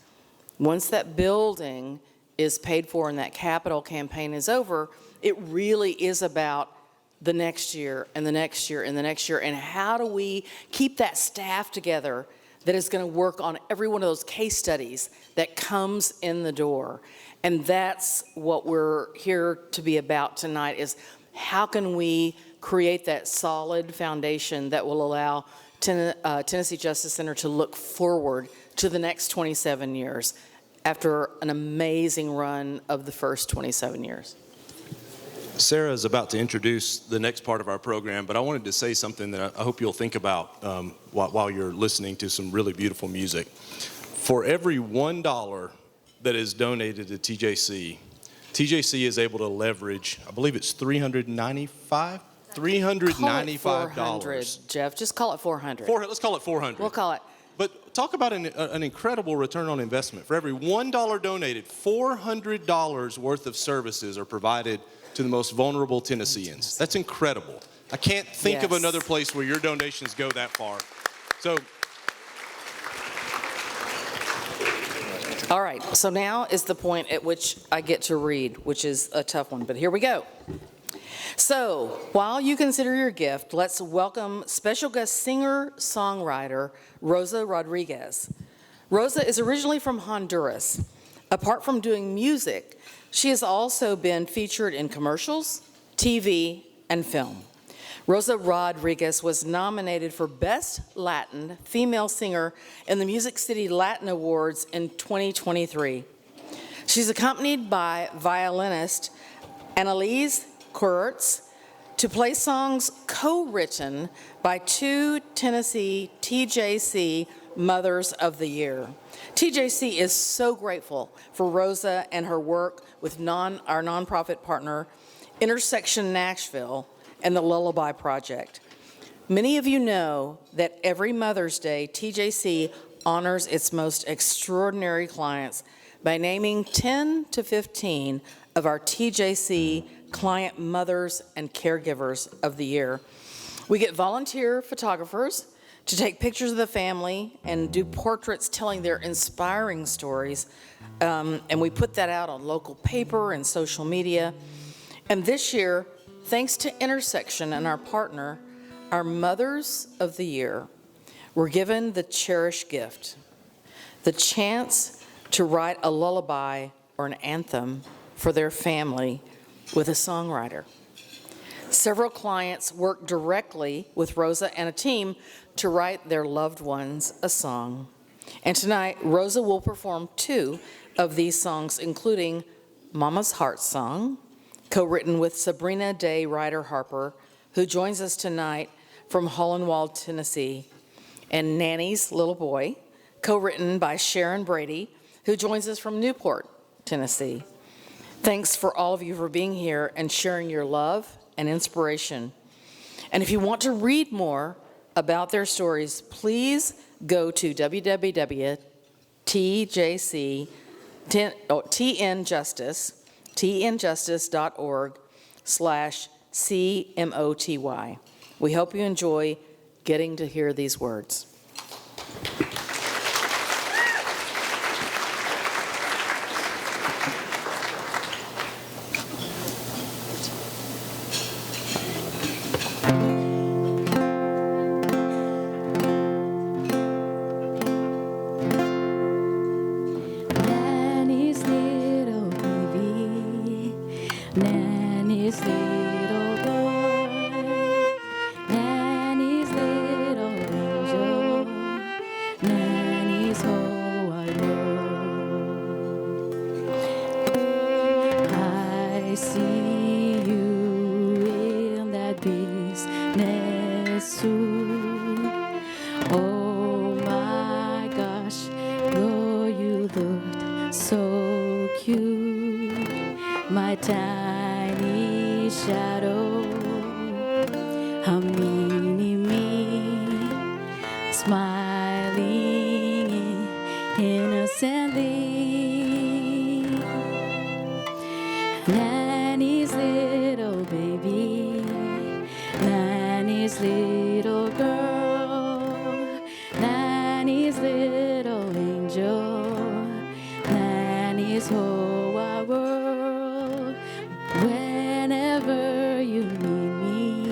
Once that building is paid for and that capital campaign is over, it really is about the next year and the next year and the next year? And how do we keep that staff together that is going to work on every one of those case studies that comes in the door? And that's what we're here to be about tonight, is how can we create that solid foundation that will allow Tennessee Justice Center to look forward to the next 27 years after an amazing run of the first 27 years. Sarah is about to introduce the next part of our program, but I wanted to say something that I hope you'll think about while you're listening to some really beautiful music. For every $1 that is donated to TJC, TJC is able to leverage, I believe it's $395. $395. Jeff, just call it 400. Let's call it 400. We'll call it. But talk about an incredible return on investment. For every $1 donated, $400 worth of services are provided to the most vulnerable Tennesseans. That's incredible. I can't think of another place where your donations go that far. So, all right, so now is the point at which I get to read, which is a tough one, but here we go. So, while you consider your gift, let's welcome special guest singer-songwriter Rosa Rodriguez. Rosa is originally from Honduras. Apart from doing music, she has also been featured in commercials, TV, and film. Rosa Rodriguez was nominated for Best Latin Female Singer in the Music City Latin Awards in 2023. She's accompanied by violinist Annalise Kurtz to play songs co-written by two Tennessee TJC Mothers of the Year. TJC is so grateful for Rosa and her work with our nonprofit partner, Intersection Nashville, and the Lullaby Project. Many of you know that every Mother's Day, TJC honors its most extraordinary clients by naming 10 to 15 of our TJC Client Mothers and Caregivers of the Year. We get volunteer photographers to take pictures of the family and do portraits telling their inspiring stories. And we put that out on local paper and social media. And this year, thanks to Intersection and our partner, our Mothers of the Year were given the cherished gift, the chance to write a lullaby or an anthem for their family with a songwriter. Several clients worked directly with Rosa and a team to write their loved ones a song. And tonight, Rosa will perform two of these songs, including Mama's Heart Song, co-written with Sabrina Day Ryder Harper, who joins us tonight from Hollandwald, Tennessee, and Nanny's Little Boy, co-written by Sharon Brady, who joins us from Newport, Tennessee. Thanks for all of you for being here and sharing your love and inspiration. And if you want to read more about their stories, please go to tnjustice.org/CMOTY. We hope you enjoy getting to hear these words. Whenever you need me,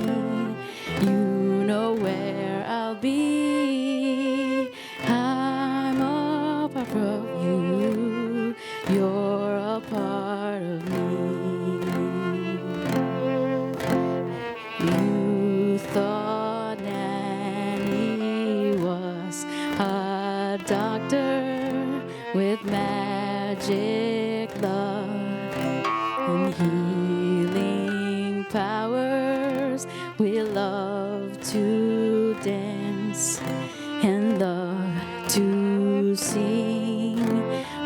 magic love and healing powers. We love to dance and love to sing.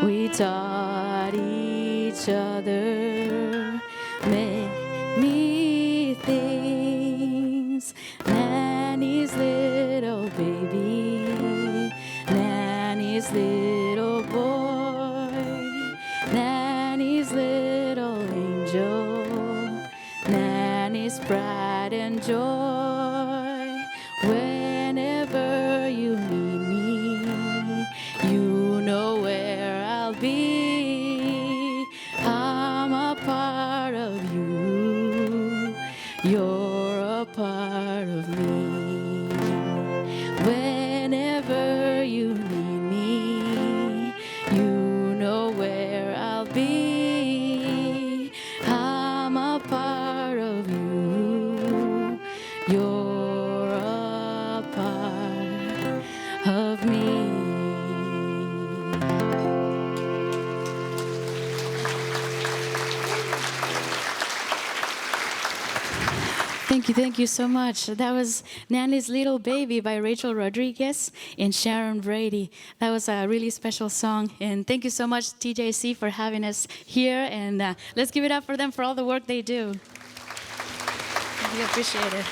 We taught each other many things. Nanny's little baby, Nanny's little boy, Nanny's little angel, Nanny's pride and joy. Whenever you need me, you know where I'll be. I'm a part of you, you're a part of me. Whenever you need me, you know where I'll be. I'm a part of you, you're a part of me. Thank you so much. That was Nanny's Little Baby by Rachel Rodriguez and Sharon Brady. That was a really special song. And thank you so much, TJC, for having us here. And let's give it up for them for all the work they do. We appreciate it.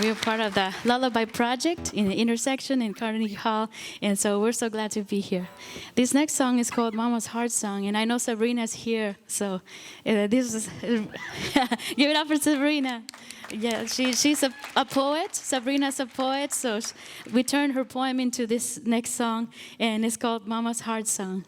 We are part of the Lullaby Project in the intersection in Carnegie Hall, and so we're so glad to be here. This next song is called Mama's Heart Song, and I know Sabrina's here, so this is give it up for Sabrina. Yeah, she's a poet. Sabrina's a poet, so we turned her poem into this next song, and it's called Mama's Heart Song.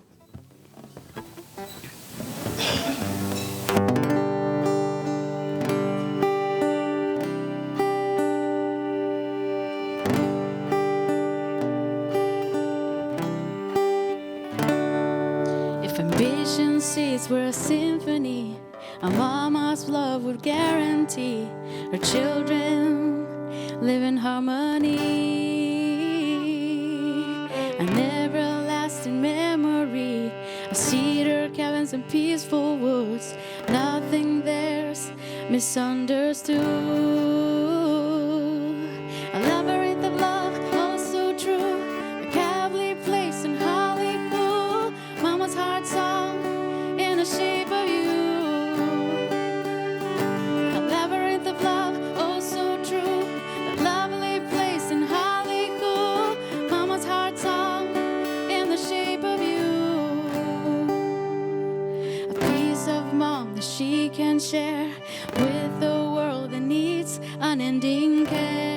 Ambition seeds were a symphony, a mama's love would guarantee her children live in harmony. An everlasting memory of cedar cabins and peaceful woods, nothing there's misunderstood. A labyrinth of love, oh so true, a Cavalier place in Hollywood, Mama's heart song in the shape of you. A labyrinth of love, oh so true, a lovely place in Hollywood, Mama's heart song in the shape of you. A piece of mom that she can share with the world that needs unending care.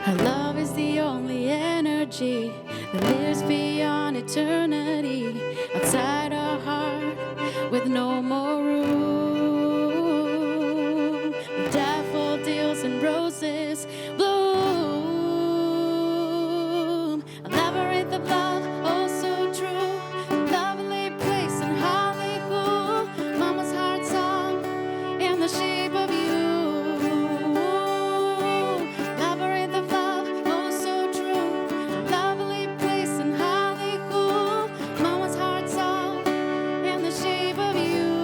Her love is the only energy that lives beyond eternity, outside our heart with no more room. Daffodils and roses bloom. A labyrinth of love, oh so true, a lovely place in Hollywood, Mama's heart song in the shape of you. Labyrinth of love, oh so true, a lovely place in Hollywood, Mama's heart song in the shape of you.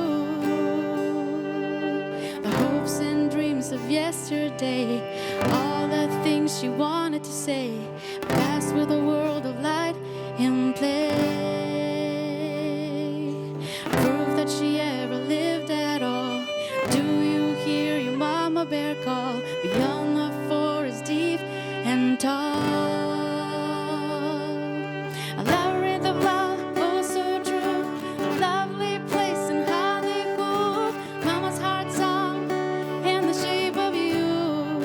The hopes and dreams of yesterday, all the things she wanted to say, passed with a world of light in play. Proof that she ever lived at all. Do you hear your mama bear call beyond the forest deep and tall? A labyrinth of love, oh so true, a lovely place in Hollywood, Mama's heart song in the shape of you.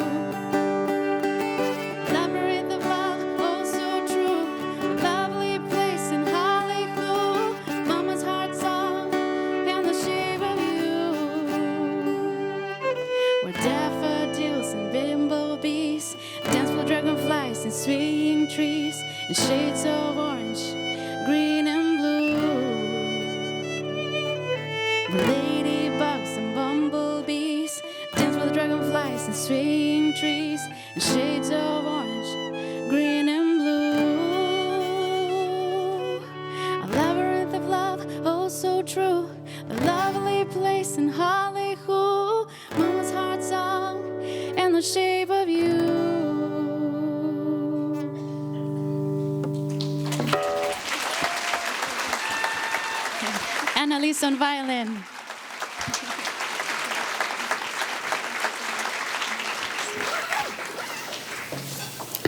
Labyrinth of love, oh so true, a lovely place in Hollywood, Mama's heart song in the shape of you. Where daffodils and bumblebees dance with dragonflies and swinging trees in shades of orange, green and blue. Where ladybugs and bumblebees dance with dragonflies and swinging trees in shades of orange, green and true. The lovely place in Hollywood, Mama's heart song in the shape of you. Annalise on violin.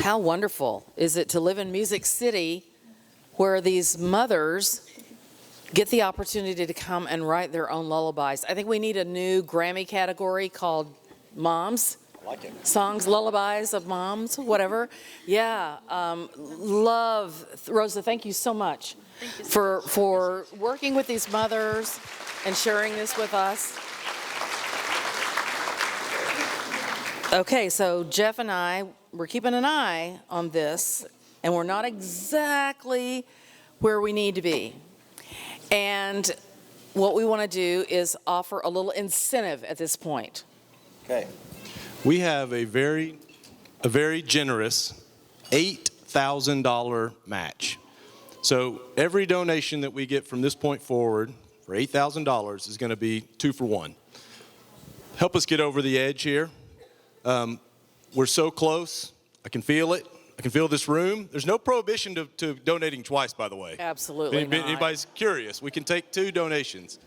How wonderful is it to live in Music City where these mothers get the opportunity to come and write their own lullabies. I think we need a new Grammy category called Moms. I like it. Songs, lullabies of moms, whatever. Yeah, love. Rosa, thank you so much for working with these mothers and sharing this with us. Okay, so Jeff and I, we're keeping an eye on this, and we're not exactly where we need to be. And what we want to do is offer a little incentive at this point. Okay. We have a very generous $8,000 match. So every donation that we get from this point forward for $8,000 is going to be 2 for 1. Help us get over the edge here. We're so close. I can feel it. I can feel this room. There's no prohibition to donating twice, by the way. Absolutely not. Anybody's curious, we can take 2 donations.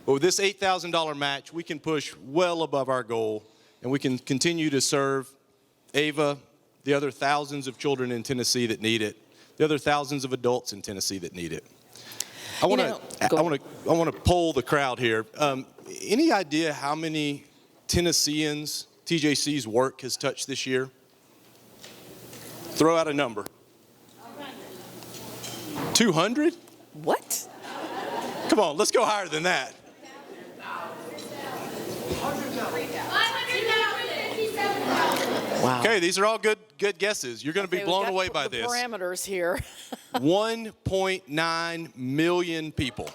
But with this $8,000 match, we can push well above our goal, and we can continue to serve Ava, the other thousands of children in Tennessee that need it, the other thousands of adults in Tennessee that need it. I want to poll the crowd here. Any idea how many Tennesseans TJC's work has touched this year? Throw out a number. 200? What? Come on, let's go higher than that. Wow. Okay, these are all good guesses. You're going to be blown away by this. Parameters here. 1.9 million people.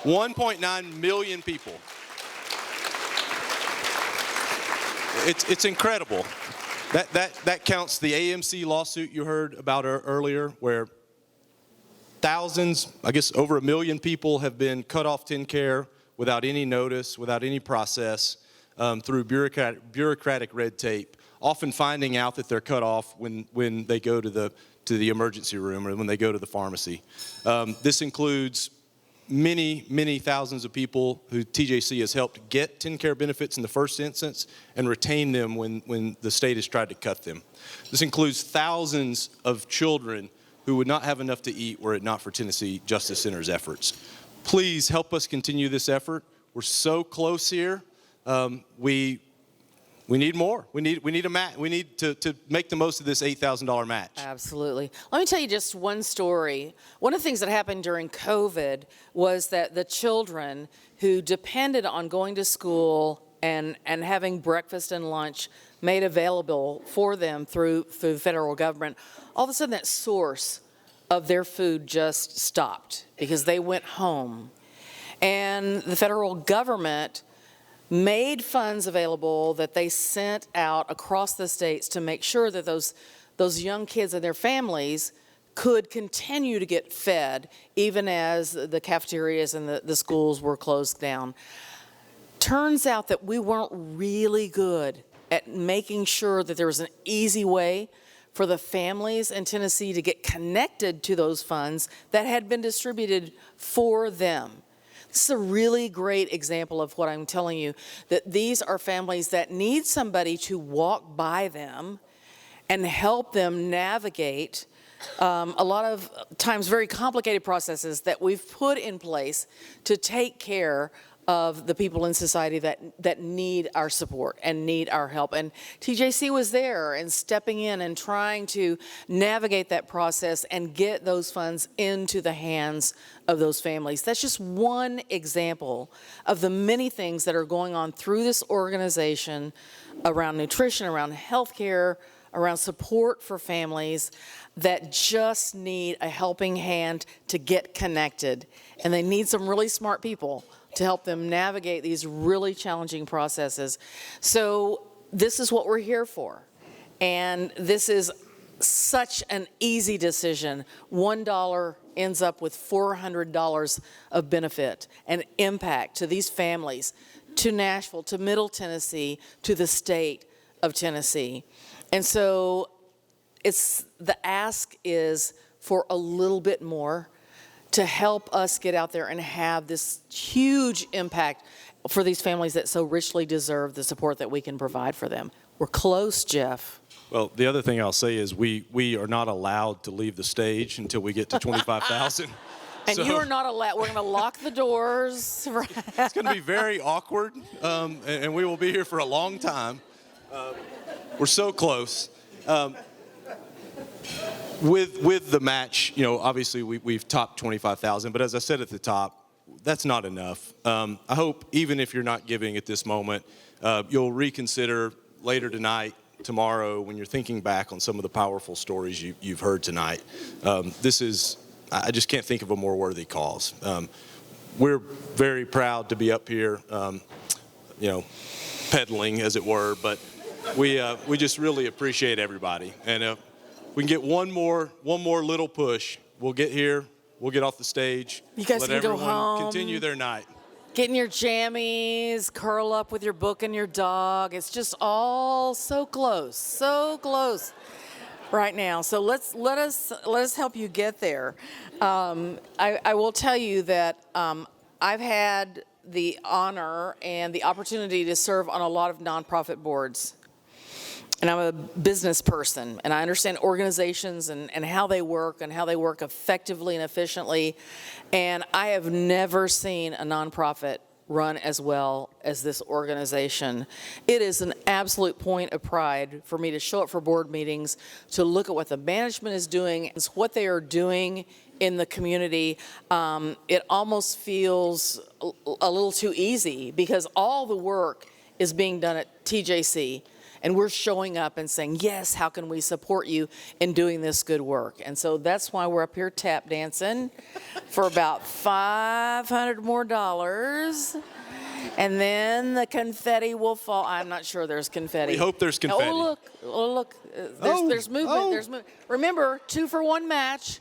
1.9 million people. It's incredible. That counts the AMC lawsuit you heard about earlier, where thousands, I guess over 1 million people have been cut off TennCare without any notice, without any process, through bureaucratic red tape, often finding out that they're cut off when they go to the emergency room or when they go to the pharmacy. This includes many thousands of people who TJC has helped get TennCare benefits in the first instance and retain them when the state has tried to cut them. This includes thousands of children who would not have enough to eat were it not for Tennessee Justice Center's efforts. Please help us continue this effort. We're so close here. We need more. We need a match. We need to make the most of this $8,000 match. Absolutely. Let me tell you just one story. One of the things that happened during COVID was that the children who depended on going to school and having breakfast and lunch made available for them through the federal government, all of a sudden that source of their food just stopped because they went home. And the federal government made funds available that they sent out across the states to make sure that those young kids and their families could continue to get fed even as the cafeterias and the schools were closed down. Turns out that we weren't really good at making sure that there was an easy way for the families in Tennessee to get connected to those funds that had been distributed for them. This is a really great example of what I'm telling you, that these are families that need somebody to walk by them and help them navigate a lot of times very complicated processes that we've put in place to take care of the people in society that need our support and need our help. And TJC was there and stepping in and trying to navigate that process and get those funds into the hands of those families. That's just one example of the many things that are going on through this organization around nutrition, around healthcare, around support for families that just need a helping hand to get connected. And they need some really smart people to help them navigate these really challenging processes. So this is what we're here for. And this is such an easy decision. $1 ends up with $400 of benefit and impact to these families, to Nashville, to Middle Tennessee, to the state of Tennessee. And so the ask is for a little bit more to help us get out there and have this huge impact for these families that so richly deserve the support that we can provide for them. We're close, Jeff. Well, the other thing I'll say is we are not allowed to leave the stage until we get to 25,000. And So you are not allowed. We're going to lock the doors. it's going to be very awkward, and we will be here for a long time. We're so close. With the match, obviously we've topped 25,000, but as I said at the top, that's not enough. I hope even if you're not giving at this moment, you'll reconsider later tonight, tomorrow, when you're thinking back on some of the powerful stories you've heard tonight. I just can't think of a more worthy cause. We're very proud to be up here, peddling, as it were, but we just really appreciate everybody. And if we can get one more little push, we'll get here, we'll get off the stage, You guys let can go everyone home. continue their night. Get in your jammies, curl up with your book and your dog. It's just all so close right now. So let us help you get there. I will tell you that I've had the honor and the opportunity to serve on a lot of nonprofit boards. And I'm a business person, and I understand organizations and how they work effectively and efficiently. And I have never seen a nonprofit run as well as this organization. It is an absolute point of pride for me to show up for board meetings, to look at what the management is doing, what they are doing in the community. It almost feels a little too easy because all the work is being done at TJC. And we're showing up and saying, yes, how can we support you in doing this good work? And so that's why we're up here tap dancing for about $500 more. And then the confetti will fall. I'm not sure there's confetti. We hope there's confetti. Oh, look. There's movement. There's movement. Remember, 2-for-1 match.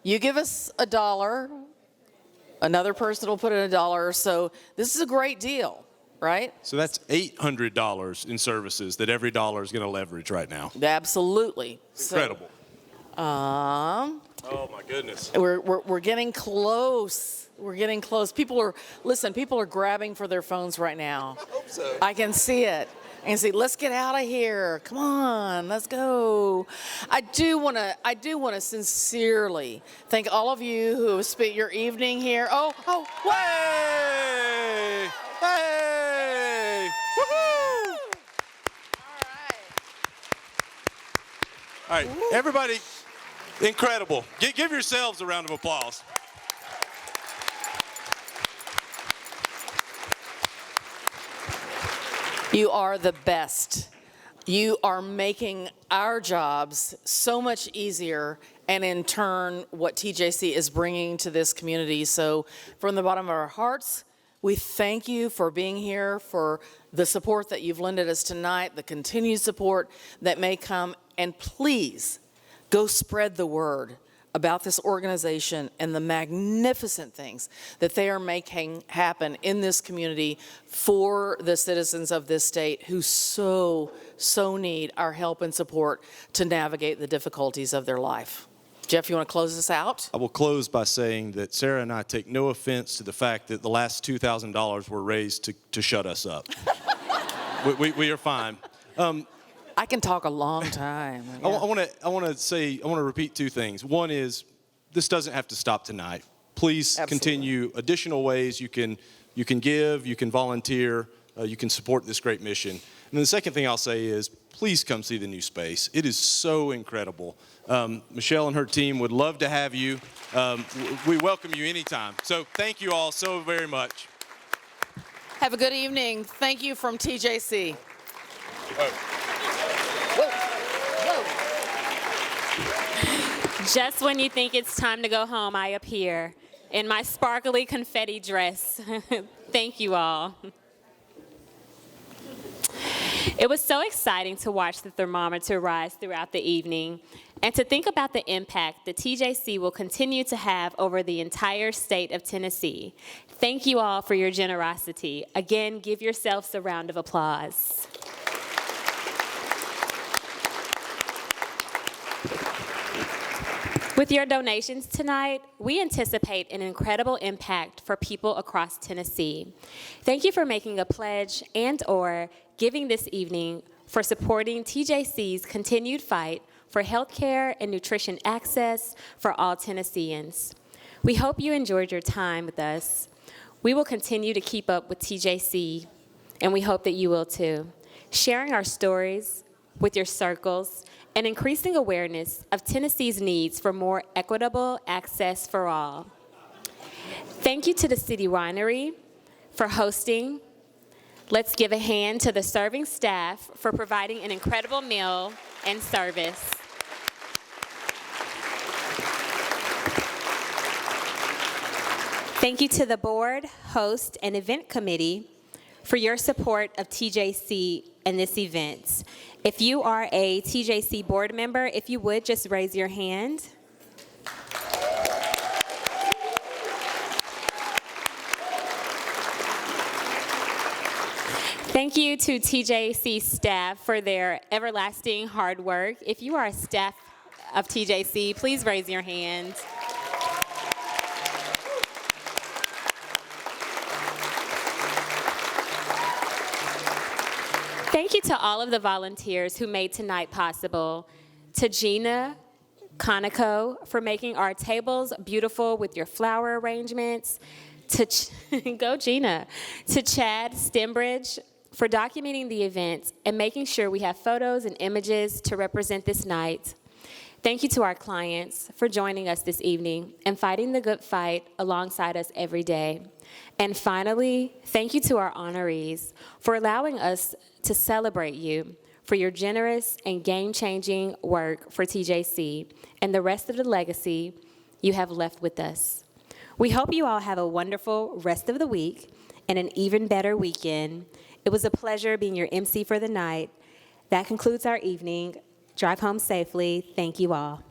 You give us $1. Another person will put in $1. So this is a great deal. Right? So that's $800 in services that every dollar is going to leverage right now. Absolutely. Incredible. Oh my goodness. We're getting close. We're getting close. People are grabbing for their phones right now. I hope so. I can see it. I can see, let's get out of here. Come on, let's go. I do want to sincerely thank all of you who have spent your evening here. Hey! Hey! Woohoo! All right, everybody, incredible. Give yourselves a round of applause. You are the best. You are making our jobs so much easier, and in turn, what TJC is bringing to this community. So from the bottom of our hearts, we thank you for being here, for the support that you've lended us tonight, the continued support that may come, and please go spread the word about this organization and the magnificent things that they are making happen in this community for the citizens of this state who so need our help and support to navigate the difficulties of their life. Jeff, you want to close this out? I will close by saying that Sarah and I take no offense to the fact that the last $2,000 were raised to shut us up. we are fine. I can talk a long time. Yeah. I want to repeat two things. One is, this doesn't have to stop tonight. Please continue additional ways you can give, you can volunteer, you can support this great mission. And then the second thing I'll say is, please come see the new space. It is so incredible. Michelle and her team would love to have you. We welcome you anytime. So thank you all so very much. Have a good evening. Thank you from TJC. Just when you think it's time to go home, I appear in my sparkly confetti dress. Thank you all. It was so exciting to watch the thermometer rise throughout the evening and to think about the impact that TJC will continue to have over the entire state of Tennessee. Thank you all for your generosity. Again, give yourselves a round of applause. With your donations tonight, we anticipate an incredible impact for people across Tennessee. Thank you for making a pledge and/or giving this evening for supporting TJC's continued fight for health care and nutrition access for all Tennesseans. We hope you enjoyed your time with us. We will continue to keep up with TJC, and we hope that you will too, sharing our stories with your circles and increasing awareness of Tennessee's needs for more equitable access for all. Thank you to the City Winery for hosting. Let's give a hand to the serving staff for providing an incredible meal and service. Thank you to the board, host, and event committee for your support of TJC and this event. If you are a TJC board member, if you would just raise your hand. Thank you to TJC staff for their everlasting hard work. If you are a staff of TJC, please raise your hand. Thank you to all of the volunteers who made tonight possible. To Gina Conoco for making our tables beautiful with your flower arrangements. Go Gina. To Chad Stembridge for documenting the event and making sure we have photos and images to represent this night. Thank you to our clients for joining us this evening and fighting the good fight alongside us every day. And finally, thank you to our honorees for allowing us to celebrate you for your generous and game-changing work for TJC and the rest of the legacy you have left with us. We hope you all have a wonderful rest of the week and an even better weekend. It was a pleasure being your MC for the night. That concludes our evening. Drive home safely. Thank you all.